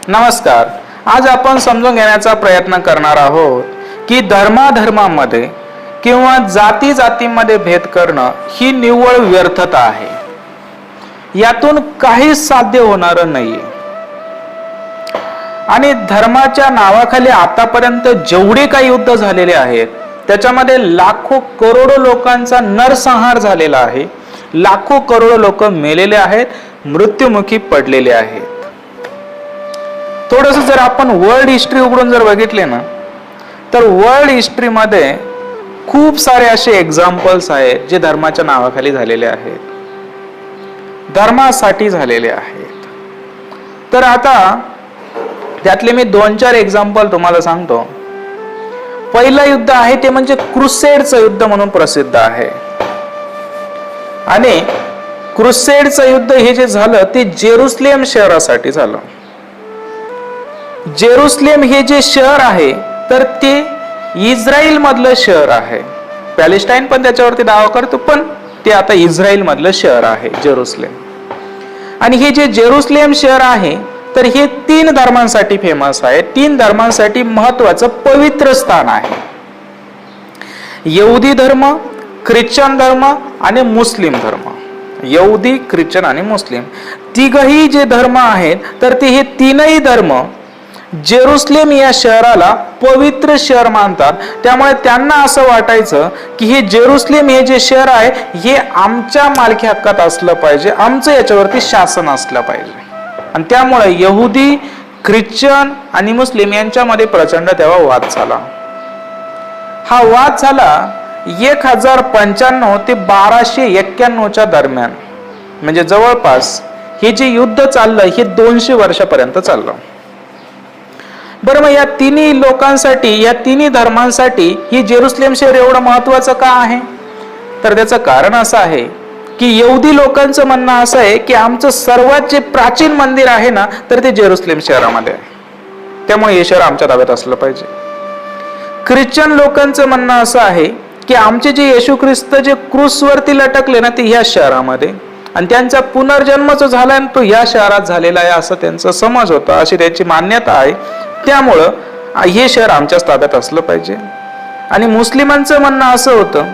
नमस्कार. आज आपण समजून घेण्याचा प्रयत्न करणार आहोत की धर्माधर्मामध्ये किंवा जाती जातीमध्ये भेद करणं ही निव्वळ व्यर्थता आहे. यातून काहीच साध्य होणार नाहीये. आणि धर्माच्या नावाखाली आतापर्यंत जेवढे काही युद्ध झालेले आहेत त्याच्यामध्ये लाखो करोडो लोकांचा नरसंहार झालेला आहे. लाखो करोडो लोक मेलेले आहेत, मृत्युमुखी पडलेले आहेत. थोडस जर आपण वर्ल्ड हिस्ट्री उघडून जर बघितले ना तर वर्ल्ड हिस्ट्रीमध्ये खूप सारे असे एक्झाम्पल्स आहेत जे धर्माच्या नावाखाली झालेले आहेत, धर्मासाठी झालेले आहेत. तर आता त्यातले मी 2-4 एक्झाम्पल तुम्हाला सांगतो. पहिलं युद्ध आहे ते म्हणजे क्रुसेडचं युद्ध म्हणून प्रसिद्ध आहे. आणि क्रुसेडचं युद्ध हे जे झालं ते जेरुसलेम शहरासाठी झालं. जेरुसलेम हे जे शहर आहे तर ते इस्रायल मधलं शहर आहे. पॅलेस्टाईन पण त्याच्यावरती दावा करतो, पण ते आता इस्रायल मधलं शहर आहे जेरुसलेम. आणि हे जे जेरुसलेम शहर आहे तर हे 3 धर्मांसाठी फेमस आहे. 3 धर्मांसाठी महत्वाचं पवित्र स्थान आहे. यहुदी धर्म, ख्रिश्चन धर्म आणि मुस्लिम धर्म. यहुदी, ख्रिश्चन आणि मुस्लिम तिघही जे धर्म आहेत तर ते हे 3ही धर्म जेरुसलेम या शहराला पवित्र शहर मानतात. त्यामुळे त्यांना असं वाटायचं की हे जेरुसलेम हे जे शहर आहे हे आमच्या मालकी हक्कात असलं पाहिजे, आमचं याच्यावरती शासन असलं पाहिजे. आणि त्यामुळे यहुदी, ख्रिश्चन आणि मुस्लिम यांच्यामध्ये प्रचंड तेव्हा वाद झाला. हा वाद झाला 1095 ते 1291 दरम्यान. म्हणजे जवळपास हे जे युद्ध चाललं हे 200 वर्षापर्यंत चाललं. बरं, मग या 3 लोकांसाठी, या 3 धर्मांसाठी ही जेरुसलेम शहर एवढं महत्वाचं का आहे? तर त्याचं कारण असं आहे की यहुदी लोकांचं म्हणणं असं आहे की आमचं सर्वात जे प्राचीन मंदिर आहे ना तर ते जेरुसलेम शहरामध्ये आहे, त्यामुळे हे शहर आमच्या ताब्यात असलं पाहिजे. ख्रिश्चन लोकांचं म्हणणं असं आहे की आमचे जे येशू ख्रिस्त जे क्रूसवरती लटकले ना ते ह्या शहरामध्ये, आणि त्यांचा पुनर्जन्म जो झाला तो या शहरात झालेला आहे असं त्यांचा समज होता, अशी त्यांची मान्यता आहे. त्यामुळं हे शहर आमच्याच ताब्यात असलं पाहिजे. आणि मुस्लिमांचं म्हणणं असं होतं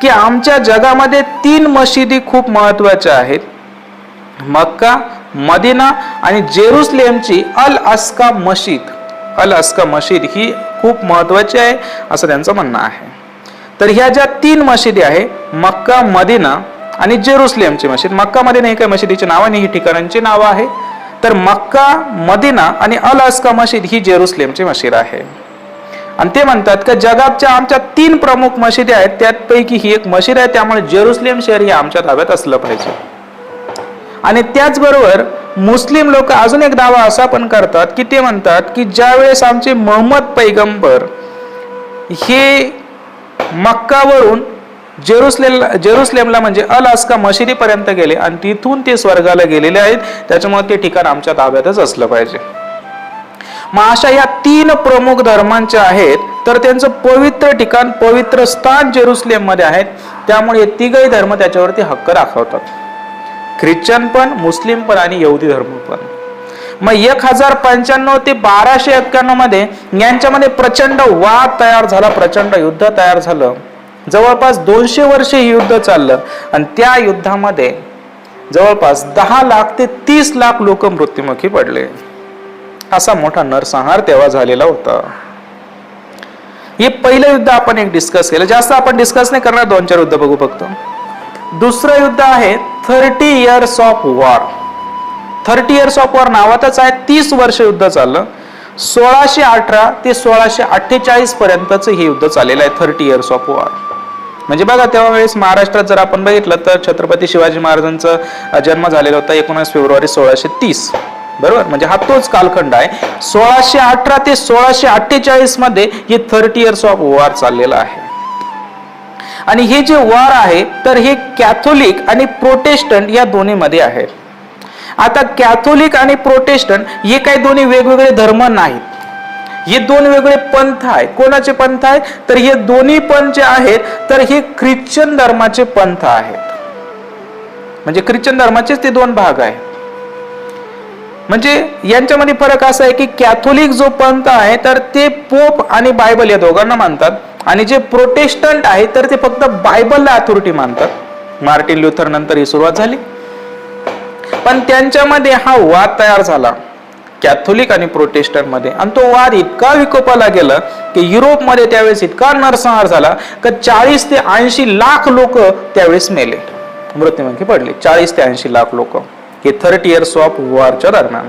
की आमच्या जगामध्ये 3 मशिदी खूप महत्वाच्या आहेत. मक्का, मदिना आणि जेरुसलेमची अल अस्का मशीद. अल अस्का मशीद ही खूप महत्वाची आहे असं त्यांचं म्हणणं आहे. तर ह्या ज्या 3 मशिदी आहे, मक्का, मदिना आणि जेरुसलेमची मशीद. मक्का, मदिना ही काही मशिदीची नावं आणि ही ठिकाणांची नावं आहे. तर मक्का, मदिना आणि अल अस्का मशीद ही जेरुसलेमची मशीद आहे. आणि ते म्हणतात की जगाच्या आमच्या 3 प्रमुख मशिदी आहेत, त्यापैकी ही एक मशीद आहे, त्यामुळे जेरुसलेम शहर हे आमच्या ताब्यात असलं पाहिजे. आणि त्याचबरोबर मुस्लिम लोक अजून एक दावा असा पण करतात की ते म्हणतात की ज्यावेळेस आमचे मोहम्मद पैगंबर हे मक्कावरून जेरुसलेमला म्हणजे अल अस्का मशिदीपर्यंत गेले आणि तिथून ते स्वर्गाला गेलेले आहेत, त्याच्यामुळे ते ठिकाण आमच्या ताब्यातच असलं पाहिजे. मग अशा या 3 प्रमुख धर्मांचे आहेत तर त्यांचं पवित्र ठिकाण, पवित्र स्थान जेरुसलेम मध्ये आहेत. त्यामुळे हे 3ही धर्म त्याच्यावरती हक्क दाखवतात. ख्रिश्चन पण, मुस्लिम पण आणि यहुदी धर्म पण. मग 1095 ते 1291 मध्ये यांच्यामध्ये प्रचंड वाद तयार झाला, प्रचंड युद्ध तयार झालं. जवळपास 200 वर्ष हे युद्ध चाललं आणि त्या युद्धामध्ये जवळपास 10 लाख ते 30 लाख लोक मृत्युमुखी पडले. असा मोठा नरसंहार तेव्हा झालेला होता. हे पहिलं युद्ध आपण एक डिस्कस केलं. जास्त आपण डिस्कस नाही करणार, 2-4 युद्ध बघू फक्त. दुसरं युद्ध आहे 30 years of war. 30 years of war नावातच आहे. 30 वर्ष युद्ध चाललं. 1618 ते 1648 पर्यंतच हे युद्ध चाललेलं आहे. 30 इयर्स ऑफ वॉर म्हणजे बघा, तेव्हा वेळेस महाराष्ट्रात जर आपण बघितलं तर छत्रपती शिवाजी महाराजांचा जन्म झालेला होता 19 फेब्रुवारी 1630, बरोबर. म्हणजे हा तोच कालखंड आहे. 1618 ते 1648 मध्ये हे 30 इयर्स ऑफ वॉर चाललेलं आहे. आणि हे जे वॉर आहे तर हे कॅथोलिक आणि प्रोटेस्टंट या दोन्ही मध्ये आहे. आता कॅथोलिक आणि प्रोटेस्टंट हे काही दोन्ही वेगवेगळे धर्म नाहीत, हे 2 वेगळे पंथ आहेत. कोणाचे पंथ आहेत तर हे दोन्ही पण जे आहेत तर हे ख्रिश्चन धर्माचे पंथ आहेत. म्हणजे ख्रिश्चन धर्माचेच ते 2 भाग आहेत. म्हणजे यांच्यामध्ये फरक असा आहे की कॅथोलिक जो पंथ आहे तर ते पोप आणि बायबल या दोघांना मानतात, आणि जे प्रोटेस्टंट आहे तर ते फक्त बायबलला अथॉरिटी मानतात. मार्टिन ल्युथर नंतर ही सुरुवात झाली. पण त्यांच्यामध्ये हा वाद तयार झाला कॅथोलिक आणि प्रोटेस्टंट मध्ये, आणि तो वाद इतका विकोपाला गेला की युरोपमध्ये त्यावेळेस इतका नरसंहार झाला की 40 ते 80 लाख लोक त्यावेळेस मेले, मृत्युमुखी पडले. 40 ते 80 लाख लोक हे 30 इयर्स ऑफ वॉरच्या दरम्यान.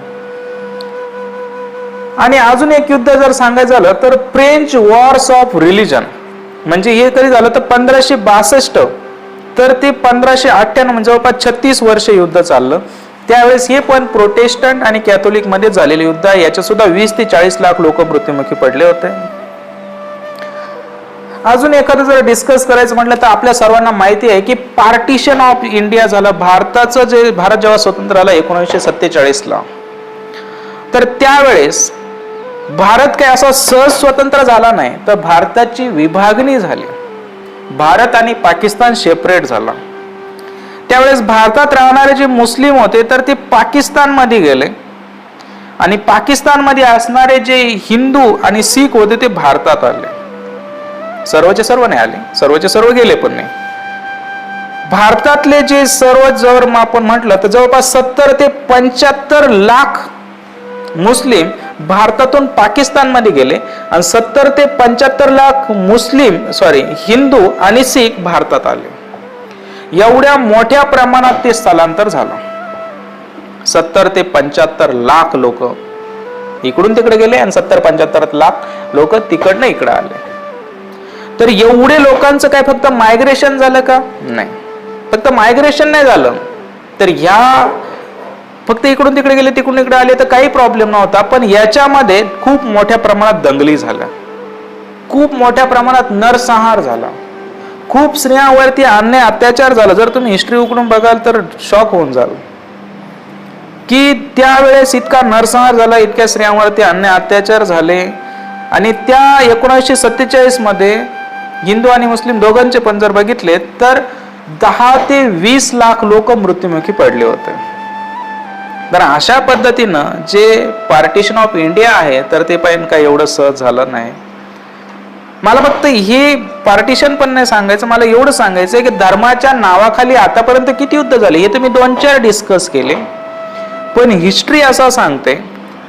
आणि अजून एक युद्ध जर सांगायचं झालं तर फ्रेंच वॉर्स ऑफ रिलिजन, म्हणजे हे कधी झालं तर 1562 तर ते 1598, म्हणजे जवळपास 36 वर्ष युद्ध चाललं. त्यावेळेस हे पण प्रोटेस्टंट आणि कॅथोलिक मध्ये झालेले युद्ध आहे. याच्या सुद्धा 20 ते 40 लाख लोक मृत्युमुखी पडले होते. अजून एखादं जर डिस्कस करायचं म्हटलं तर आपल्या सर्वांना माहिती आहे की पार्टिशन ऑफ इंडिया झालं. भारत जेव्हा स्वतंत्र झाला 1947 ला, तर त्यावेळेस भारत काय असा सहज स्वतंत्र झाला नाही, तर भारताची विभागणी झाली. भारत आणि पाकिस्तान सेपरेट झाला. त्यावेळेस भारतात राहणारे जे मुस्लिम होते तर ते पाकिस्तान मध्ये गेले, आणि पाकिस्तान मध्ये असणारे जे हिंदू आणि शीख होते ते भारतात आले. सर्वचे सर्व नाही आले, सर्वचे सर्व गेले पण नाही. भारतातले जे सर्व जर आपण म्हटलं तर जवळपास 70 ते 75 लाख मुस्लिम भारतातून पाकिस्तान मध्ये गेले, आणि 70 ते 75 लाख हिंदू आणि शीख भारतात आले. एवढ्या मोठ्या प्रमाणात ते स्थलांतर झालं. 70 ते 75 लाख लोक इकडून तिकडे गेले, आणि 70-75 लाख लोक तिकडनं इकडे आले. तर एवढे लोकांचं काय फक्त मायग्रेशन झालं का? नाही, फक्त मायग्रेशन नाही झालं, तर ह्या फक्त इकडून तिकडे गेले, तिकडून इकडे आले तर काही प्रॉब्लेम नव्हता. पण याच्यामध्ये खूप मोठ्या प्रमाणात दंगली झाल्या, खूप मोठ्या प्रमाणात नरसंहार झाला, खूप स्त्रियांवरती अन्याय अत्याचार झाला. जर तुम्ही हिस्ट्री उकडून बघाल तर शॉक होऊन जाल की त्यावेळेस इतका नरसंहार झाला, इतक्या स्त्रियांवरती अन्याय अत्याचार झाले. आणि त्या 1947 मध्ये हिंदू आणि मुस्लिम दोघांचे पण जर बघितले तर 10 ते 20 लाख लोक मृत्युमुखी पडले होते. तर अशा पद्धतीनं जे पार्टिशन ऑफ इंडिया आहे तर ते पण काही एवढं सहज झालं नाही. मला फक्त हे पार्टिशन पण नाही सांगायचं, मला एवढं सांगायचं की धर्माच्या नावाखाली आतापर्यंत किती युद्ध झाले हे तुम्ही 2-4 डिस्कस केले, पण हिस्ट्री असं सांगते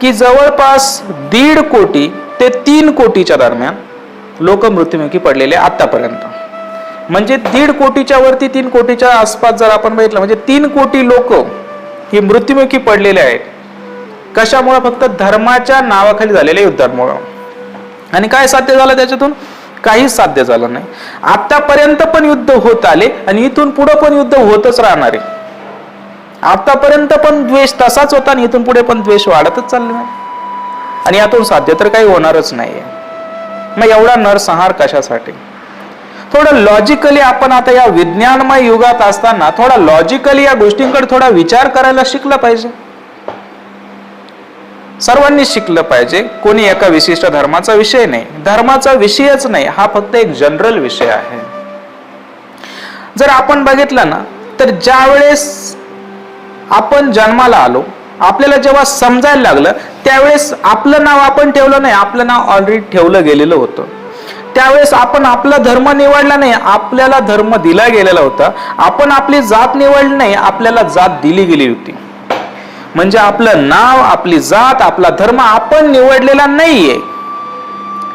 की जवळपास 1.5 कोटी ते 3 कोटीच्या दरम्यान लोक मृत्युमुखी पडलेले आतापर्यंत. म्हणजे 1.5 कोटीच्या वरती 3 कोटीच्या आसपास जर आपण बघितलं म्हणजे 3 कोटी लोक ही मृत्युमुखी पडलेले आहेत. कशामुळे? फक्त धर्माच्या नावाखाली झालेल्या युद्धांमुळे. आणि काय साध्य झालं त्याच्यातून? काहीच साध्य झालं नाही. आतापर्यंत पण युद्ध होत आले आणि इथून पुढे पण युद्ध होतच राहणार आहे. आतापर्यंत पण द्वेष तसाच होता आणि इथून पुढे पण द्वेष वाढतच चालला, आणि यातून साध्य तर काही होणारच नाहीये. मग एवढा नरसंहार कशासाठी? थोडं लॉजिकली आपण आता या विज्ञानमय युगात असताना थोडा लॉजिकली या गोष्टींकडे थोडा विचार करायला शिकलं पाहिजे. सर्वांनी शिकलं पाहिजे. कोणी एका विशिष्ट धर्माचा विषय नाही, धर्माचा विषयच नाही, हा फक्त एक जनरल विषय आहे. जर आपण बघितलं ना तर ज्या वेळेस आपण जन्माला आलो, आपल्याला जेव्हा समजायला लागलं त्यावेळेस आपलं नाव आपण ठेवलं नाही, आपलं नाव ऑलरेडी ठेवलं गेलेलं होतं. त्यावेळेस आपण आपला धर्म निवडला नाही, आपल्याला धर्म दिला गेलेला होता. आपण आपली जात निवडली नाही, आपल्याला जात दिली गेली होती. म्हणजे आपलं नाव, आपली जात, आपला धर्म आपण निवडलेला नाहीये.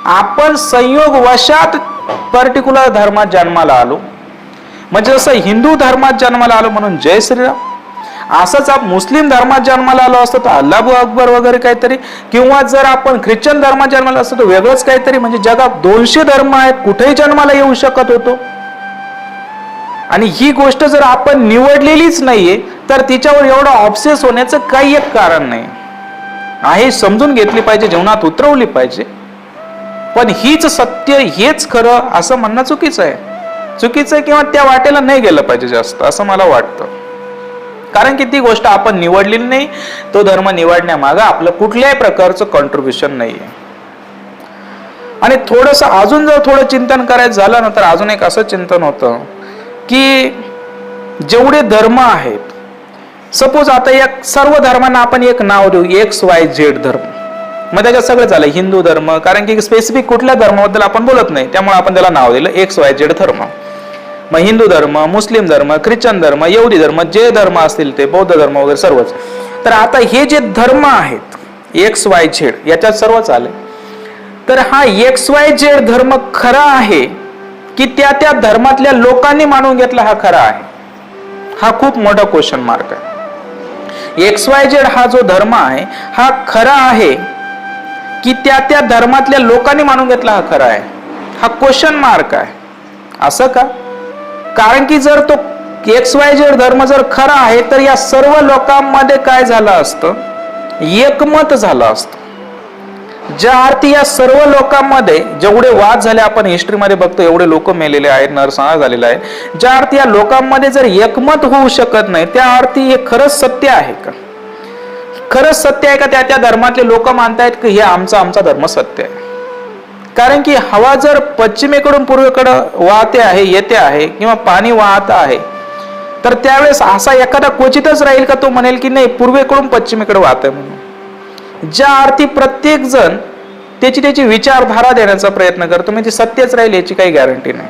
आपण संयोग वशात पर्टिक्युलर धर्मात जन्माला आलो. म्हणजे जसं हिंदू धर्मात जन्माला आलो म्हणून जय श्रीराम, असंच आपण मुस्लिम धर्मात जन्माला आलो असतो तर अल्लाहू अकबर वगैरे काहीतरी, किंवा जर आपण ख्रिश्चन धर्मात जन्माला असतो तर वेगळंच काहीतरी. म्हणजे जगात 200 धर्म आहेत, कुठेही जन्माला येऊ शकत होतो. आणि ही गोष्ट जर आपण निवडलेलीच नाहीये तर तिच्यावर एवढं ऑब्सेस होण्याचं काही एक कारण नाही आहे. समजून घेतली पाहिजे, जीवनात उतरवली पाहिजे. पण हीच सत्य, हेच खरं असं म्हणणं चुकीचं आहे. चुकीचं आहे किंवा त्या वाटेला नाही गेलं पाहिजे जास्त, असं मला वाटतं. कारण की ती गोष्ट आपण निवडलेली नाही, तो धर्म निवडण्यामागं आपलं कुठल्याही प्रकारचं कॉन्ट्रीब्युशन नाहीये. आणि थोडंसं अजून जर थोडं चिंतन करायचं झालं ना तर अजून एक असं चिंतन होतं की जेवढे धर्म आहेत सपोज आता एक सर्व धर्मांना आपण एक नाव देऊ, XYZ धर्म, मग त्याच्यात सगळं झालं हिंदू धर्म, कारण की स्पेसिफिक कुठल्या धर्माबद्दल आपण बोलत नाही, त्यामुळे आपण त्याला नाव दिलं XYZ धर्म. मग हिंदू धर्म, मुस्लिम धर्म, ख्रिश्चन धर्म, यहुदी धर्म, जे धर्म असतील ते, बौद्ध धर्म वगैरे सर्वच. तर आता हे जे धर्म आहेत XYZ याच्यात सर्वच आले. तर हा XYZ धर्म खरा आहे की त्या त्या धर्मातल्या लोकांनी मानून घेतला हा खरा आहे? हा खूप मोठा क्वेश्चन मार्क आहे. XYZ हा जो धर्म आहे हा खरा आहे की त्या त्या धर्मातल्या लोकांनी मानून घेतला हा खरा आहे? हा क्वेश्चन मार्क आहे. असं का? कारण की जर तो XYZ धर्म जर खरा आहे तर या सर्व लोकांमध्ये काय झालं असतं? एकमत झालं असतं. ज्या अर्थी या सर्व लोकांमध्ये जेवढे वाद झाले आपण हिस्ट्रीमध्ये बघतो, एवढे लोक मेलेले आहेत, नरसंहार झालेला आहे, ज्या अर्थी या लोकांमध्ये जर एकमत होऊ शकत नाही त्या अर्थी हे खरंच सत्य आहे का? खरंच सत्य आहे का त्या त्या धर्मातले लोक मानतायत की हे आमचा धर्म सत्य आहे? कारण की हवा जर पश्चिमेकडून पूर्वेकडे वाहते आहे, येते आहे, किंवा पाणी वाहत आहे, तर त्यावेळेस असा एखादा क्वचितच राहील का तो म्हणेल की नाही पूर्वेकडून पश्चिमेकडे वाहत आहे म्हणून? ज्या अर्थी प्रत्येक जण त्याची विचारधारा देण्याचा प्रयत्न करतो, म्हणजे सत्यच राहील याची काही गॅरंटी नाही.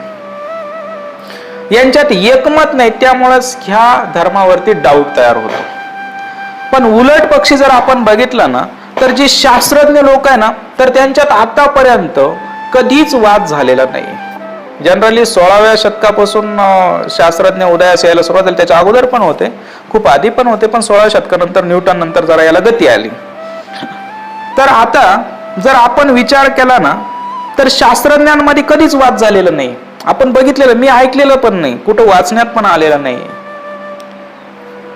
यांच्यात एकमत नाही, त्यामुळेच ह्या धर्मावरती डाऊट तयार होतो. पण उलट पक्षी जर आपण बघितलं ना तर जे शास्त्रज्ञ लोक आहे ना तर त्यांच्यात आतापर्यंत कधीच वाद झालेला नाही. जनरली 16व्या शतकापासून शास्त्रज्ञ उदयास यायला सुरुवात झाली, त्याच्या अगोदर पण होते, खूप आधी पण होते, पण 16व्या शतकानंतर न्यूटन नंतर जरा याला गती आली. तर आता जर आपण विचार केला ना तर शास्त्रज्ञांमध्ये कधीच वाद झालेला नाही. आपण बघितलेलं, मी ऐकलेलं पण नाही, कुठं वाचण्यात पण आलेलं नाही.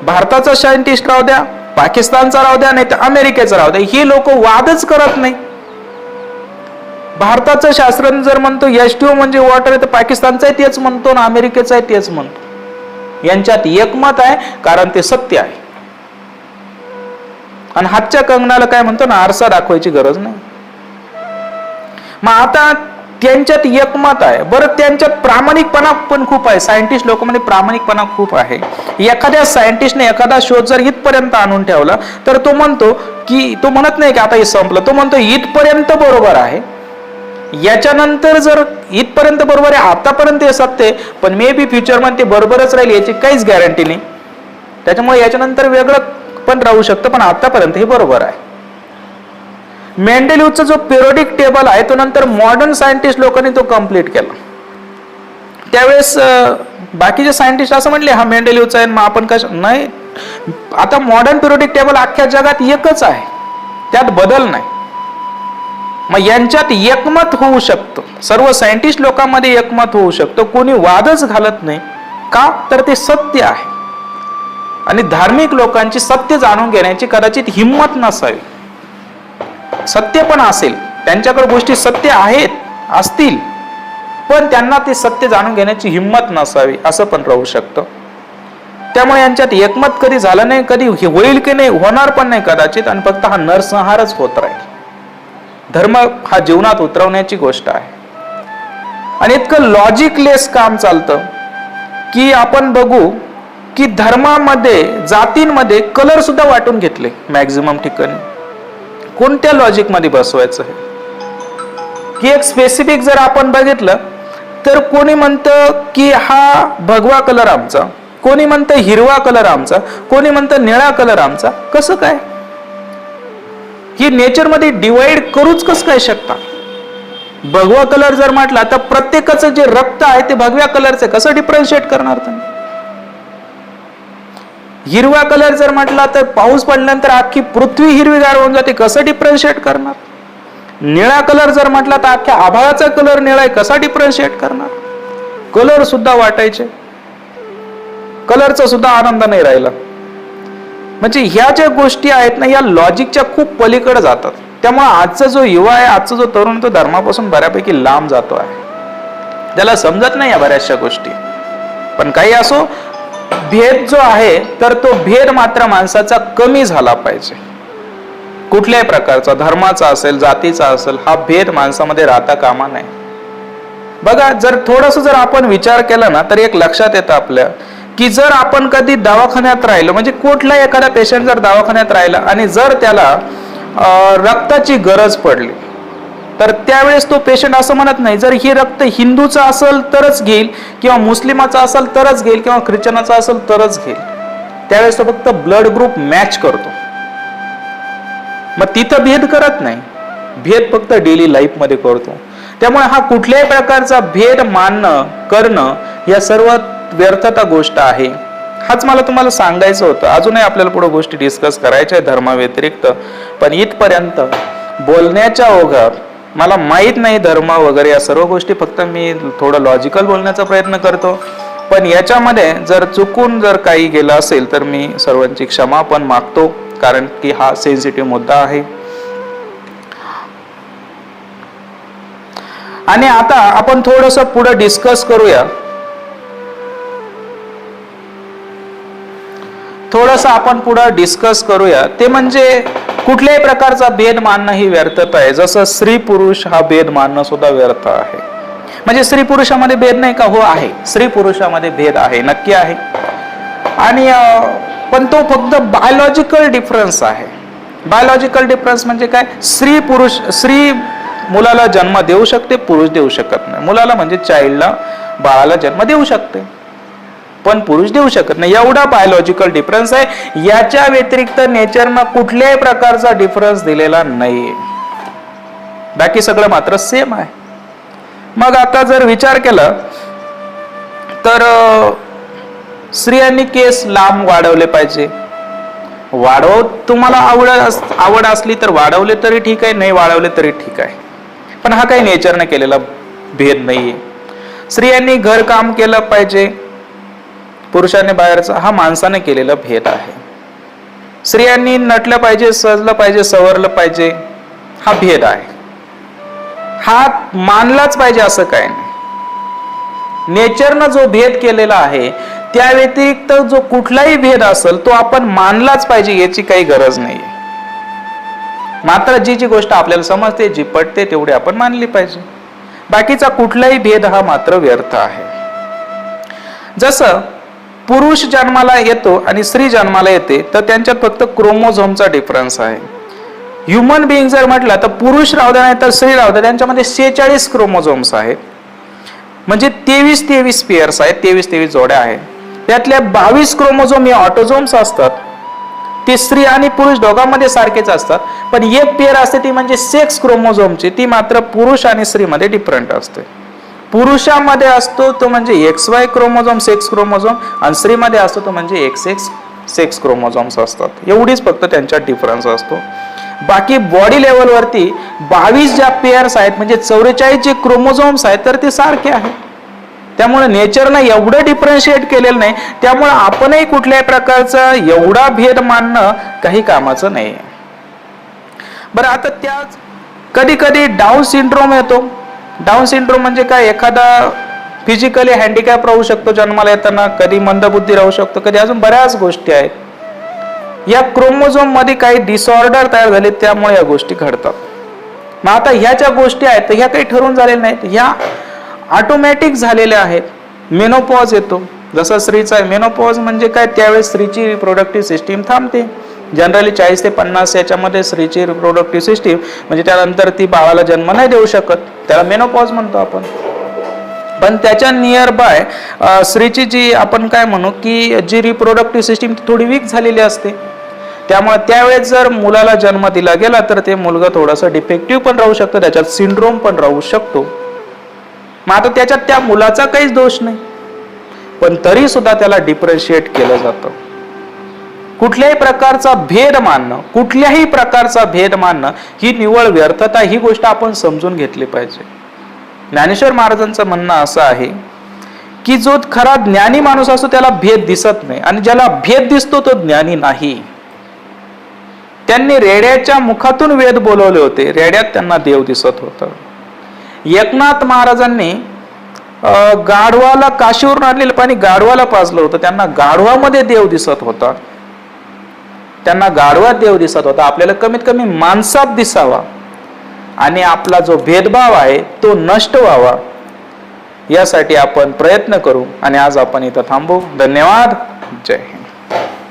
भारताचा सायंटिस्ट राहू द्या, पाकिस्तानचा राहू द्या, नाही तर अमेरिकेचा राहू द्या, हे लोक वादच करत नाही. भारताचा शास्त्रज्ञ जर म्हणतो H2O म्हणजे वॉटर आहे, तर पाकिस्तानचाही तेच म्हणतो ना अमेरिकेचाही तेच म्हणतो. यांच्यात एकमत आहे कारण ते सत्य आहे. आणि हातच्या कंगनाला काय म्हणतो ना, आरसा दाखवायची गरज नाही. मग आता त्यांच्यात एकमत आहे. बरं, त्यांच्यात प्रामाणिकपणा पण खूप आहे. सायंटिस्ट लोक म्हणजे प्रामाणिकपणा खूप आहे. एखाद्या सायंटिस्टने एखादा शोध जर इथपर्यंत आणून ठेवला तर तो म्हणतो की, तो म्हणत नाही की आता हे संपलं, तो म्हणतो इथपर्यंत बरोबर आहे, याच्यानंतर जर इथपर्यंत बरोबर आहे, आतापर्यंत हे सत्य आहे, पण मे बी फ्युचर मध्ये ते बरोबरच राहील याची काहीच गॅरंटी नाही. त्याच्यामुळे याच्यानंतर वेगळं पण राहू शकतं, पण आतापर्यंत हे बरोबर आहे. मेंडेलिव्हचा जो पिरियोडिक टेबल आहे तो नंतर मॉडर्न सायंटिस्ट लोकांनी तो कम्प्लीट केला. त्यावेळेस बाकीचे सायंटिस्ट असं म्हणले हा मेंडेलिव्हचा आहे, मग आपण कशा नाही. आता मॉडर्न पिरियोडिक टेबल अख्ख्या जगात एकच आहे, त्यात बदल नाही. मग यांच्यात एकमत होऊ शकतं, सर्व सायंटिस्ट लोकांमध्ये एकमत होऊ शकतं, कोणी वादच घालत नाही. का? तर ते सत्य आहे. आणि धार्मिक लोकांची सत्य जाणून घेण्याची कदाचित हिंमत नसावी. सत्य पण असेल, त्यांच्याकडे गोष्टी सत्य आहेत, असतील, पण त्यांना ते सत्य जाणून घेण्याची हिंमत नसावी, असं पण राहू शकतं. त्यामुळे यांच्यात एकमत कधी झालं नाही, कधी होईल की नाही, होणार पण नाही कदाचित, आणि फक्त हा नरसंहारच होत राहील. धर्म हा जीवनात उतरवण्याची गोष्ट आहे. आणि इतकं लॉजिकलेस काम चालतं की आपण बघू की धर्मामध्ये, जातींमध्ये कलर सुद्धा वाटून घेतले मॅक्झिमम ठिकाणी. कोणत्या लॉजिक मध्ये बसवायचं आहे की एक स्पेसिफिक जर आपण बघितलं तर कोणी म्हणतं की हा भगवा कलर आमचा, कोणी म्हणतं हिरवा कलर आमचा, कोणी म्हणतं निळा कलर आमचा. कसं काय? ही नेचर मध्ये डिवाइड करूच कसं काय शकता? भगवा कलर जर म्हटला तर प्रत्येकाचं जे रक्त आहे ते भगव्या कलरचं, कसं डिफरन्शिएट करणार तुम्ही? हिरवा कलर जर म्हटला तर पाऊस पडल्यानंतर अख्खी पृथ्वी हिरवीगार होऊन जाते, कसं डिफरन्शिएट करणार? निळा कलर जर म्हटला तर अख्ख्या आभाळाचा कलर निळा आहे, कसा डिफरन्शिएट करणार? कलर सुद्धा वाटायचे, कलरचा सुद्धा आनंद नाही राहिला. म्हणजे ह्या ज्या गोष्टी आहेत ना, या लॉजिकच्या खूप पलीकडे जातात. त्यामुळे आजचा जो युवा आहे, आजचा जो तरुण, तो धर्मापासून बऱ्यापैकी लांब जातो आहे. त्याला समजत नाही या बऱ्याचशा गोष्टी. पण काही असो, भेद जो आहे तर तो भेद मात्र माणसाचा कमी झाला पाहिजे. कुठल्याही प्रकारचा, धर्माचा असेल, जातीचा असेल, हा भेद माणसामध्ये राहता कामा नये. बघा, जर थोडस जर आपण विचार केला ना तर एक लक्षात येतं आपल्या की जर आपण कधी दवाखान्यात राहिलो, म्हणजे कुठला एखादा पेशंट जर दवाखान्यात राहिला आणि जर त्याला रक्ताची गरज पडली, तर त्यावेळेस तो पेशंट असं म्हणत नाही जर हे रक्त हिंदूचा असेल तरच घेईल, किंवा मुस्लिमाचा असेल तरच घेईल, किंवा ख्रिश्चनाचा असेल तरच घेईल. त्यावेळेस तो फक्त ब्लड ग्रुप मॅच करतो. मग तिथं भेद करत नाही, भेद फक्त डेली लाईफ मध्ये करतो. त्यामुळे हा कुठल्याही प्रकारचा भेद मानणं करणं या सर्व व्यर्थता गोष्ट आहे. हाच मला तुम्हाला सांगायचं होतं. अजूनही आपल्याला पुढे गोष्टी डिस्कस करायच्या आहे धर्माव्यतिरिक्त, पण इथपर्यंत बोलण्याच्या ओघात मला माहीत नाही धर्म वगैरे या सर्व गोष्टी, फक्त मी थोडं लॉजिकल बोलण्याचा प्रयत्न करतो. पण याच्यामध्ये जर चुकून जर काही गेलं असेल तर मी सर्वांची क्षमा पण मागतो, कारण की हा सेन्सिटिव्ह मुद्दा आहे. आणि आता आपण थोडंसं पुढे डिस्कस करूया. ते म्हणजे कुठल्याही प्रकारचा भेद मानणं ही व्यर्थता आहे. जसं स्त्री पुरुष हा भेद मानणं सुद्धा व्यर्थ आहे. म्हणजे स्त्री पुरुषामध्ये भेद नाही का? हो आहे, स्त्री पुरुषामध्ये भेद आहे, नक्की आहे. आणि पण तो फक्त बायोलॉजिकल डिफरन्स आहे. बायोलॉजिकल डिफरन्स म्हणजे काय? स्त्री मुलाला जन्म देऊ शकते, पुरुष देऊ शकत नाही. मुलाला म्हणजे चाइल्डला, बाळाला जन्म देऊ शकते, पण पुरुष देऊ शकत नाही. एवढा बायोलॉजिकल डिफरन्स आहे. याच्या व्यतिरिक्त नेचरनं कुठल्याही प्रकारचा डिफरन्स दिलेला नाहीये. बाकी सगळं मात्र सेम आहे. मग आता जर विचार केला तर स्त्रियांनी केस लांब वाढवले पाहिजे. तुम्हाला आवड असली तर वाढवले तरी ठीक आहे, नाही वाढवले तरी ठीक आहे, पण हा काही नेचरने केलेला भेद नाहीये. स्त्रियांनी घर काम केलं पाहिजे, पुरुषांनी बाहेरचा, हा माणसाने केलेला भेद आहे. स्त्रियांनी नटलं पाहिजे, सजलं पाहिजे, सवरलं पाहिजे, हा भेद आहे. हा मानलाच पाहिजे असं काय नाही. नेचरनं जो भेद केलेला आहे त्या व्यतिरिक्त जो कुठलाही भेद असेल तो आपण मानलाच पाहिजे, याची काही गरज नाही. मात्र जी गोष्ट आपल्याला समजते, जी पटते तेवढी आपण मानली पाहिजे. बाकीचा कुठलाही भेद हा मात्र व्यर्थ आहे. जसं पुरुष जन्माला येतो आणि स्त्री जन्माला येते तर त्यांच्यात फक्त क्रोमोझोमचा डिफरन्स आहे. ह्युमन बिईंग जर म्हटलं तर पुरुष राहू द्या नाही तर स्त्री राहू द्या, त्यांच्यामध्ये 46 क्रोमोझोम्स आहेत. म्हणजे 23 पेअर्स आहेत, 23 जोड्या आहेत. त्यातल्या 22 क्रोमोझोम हे ऑटोझोम्स असतात, ते स्त्री आणि पुरुष दोघांमध्ये सारखेच असतात. पण एक पेअर असते ती म्हणजे सेक्स क्रोमोझोमची, ती मात्र पुरुष आणि स्त्रीमध्ये डिफरंट असते. पुरुषामध्ये असतो तो म्हणजे XY क्रोमोझोम, सेक्स क्रोमोझोम, आणि स्त्रीमध्ये असतो तो म्हणजे XX सेक्स क्रोमोझोम्स असतात. एवढीच फक्त त्यांच्यात डिफरन्स असतो. बाकी बॉडी लेवलवरती 22 ज्या पेअर्स आहेत म्हणजे 44 जे क्रोमोझोम्स आहेत तर ते सारखे आहेत. त्यामुळे नेचरनं एवढं डिफरन्शिएट केलेलं नाही. त्यामुळे आपणही कुठल्याही प्रकारचा एवढा भेद मानणं काही कामाचं नाही. बरं, आता त्याच कधी कधी डाऊन सिंड्रोम येतो. डाऊन सिंड्रोम म्हणजे काय? एखादा फिजिकली हँडिकॅप राहू शकतो जन्माला येताना, कधी मंदबुद्धी राहू शकतो, कधी अजून बऱ्याच गोष्टी आहेत. या क्रोमोझोम मध्ये काही डिसऑर्डर तयार झाले त्यामुळे या गोष्टी घडतात. मग आता ह्या ज्या गोष्टी आहेत ह्या काही ठरवून झालेल्या नाहीत, ह्या ऑटोमॅटिक झालेल्या आहेत. मेनोपॉज येतो, जसा स्त्रीचा मेनोपॉज म्हणजे काय? त्यावेळेस स्त्रीची रिप्रोडक्टिव्ह सिस्टीम थांबते. जनरली 40 ते 50 याच्यामध्ये स्त्रीची रिप्रोडक्टिव्ह सिस्टीम म्हणजे त्यानंतर ती बाळाला जन्म नाही देऊ शकत, त्याला मेनोपॉज म्हणतो आपण. पण त्याच्या नियर बाय स्त्रीची जी आपण काय म्हणू की जी रिप्रोडक्टिव्ह सिस्टीम थोडी वीक झालेली असते. त्यामुळे त्यावेळेस जर मुलाला जन्म दिला गेला तर ते मुलगा थोडासा डिफेक्टिव्ह पण राहू शकतो, त्याच्यात सिंड्रोम पण राहू शकतो. मग आता त्याच्यात त्या मुलाचा काहीच दोष नाही, पण तरी सुद्धा त्याला डिफरन्शिएट केलं जातं. कुठल्याही प्रकारचा भेद मानणं ही निव्वळ व्यर्थता, ही गोष्ट आपण समजून घेतली पाहिजे. ज्ञानेश्वर महाराजांचं म्हणणं असं आहे की जो खरा ज्ञानी माणूस असतो त्याला भेद दिसत नाही, आणि ज्याला भेद दिसतो तो ज्ञानी नाही. त्यांनी रेड्याच्या मुखातून वेद बोलवले होते, रेड्यात त्यांना देव दिसत होता. एकनाथ महाराजांनी गाढवाला काशीवरून आणलेलं पाणी गाढवाला पाजलं होतं, त्यांना गाढवामध्ये देव दिसत होता. आपल्याला कमीत कमी माणसात दिसावा आणि आपला जो भेदभाव आहे तो नष्ट व्हावा, यासाठी आपण प्रयत्न करू. आणि आज आपण इथं थांबू. धन्यवाद. जय हिंद.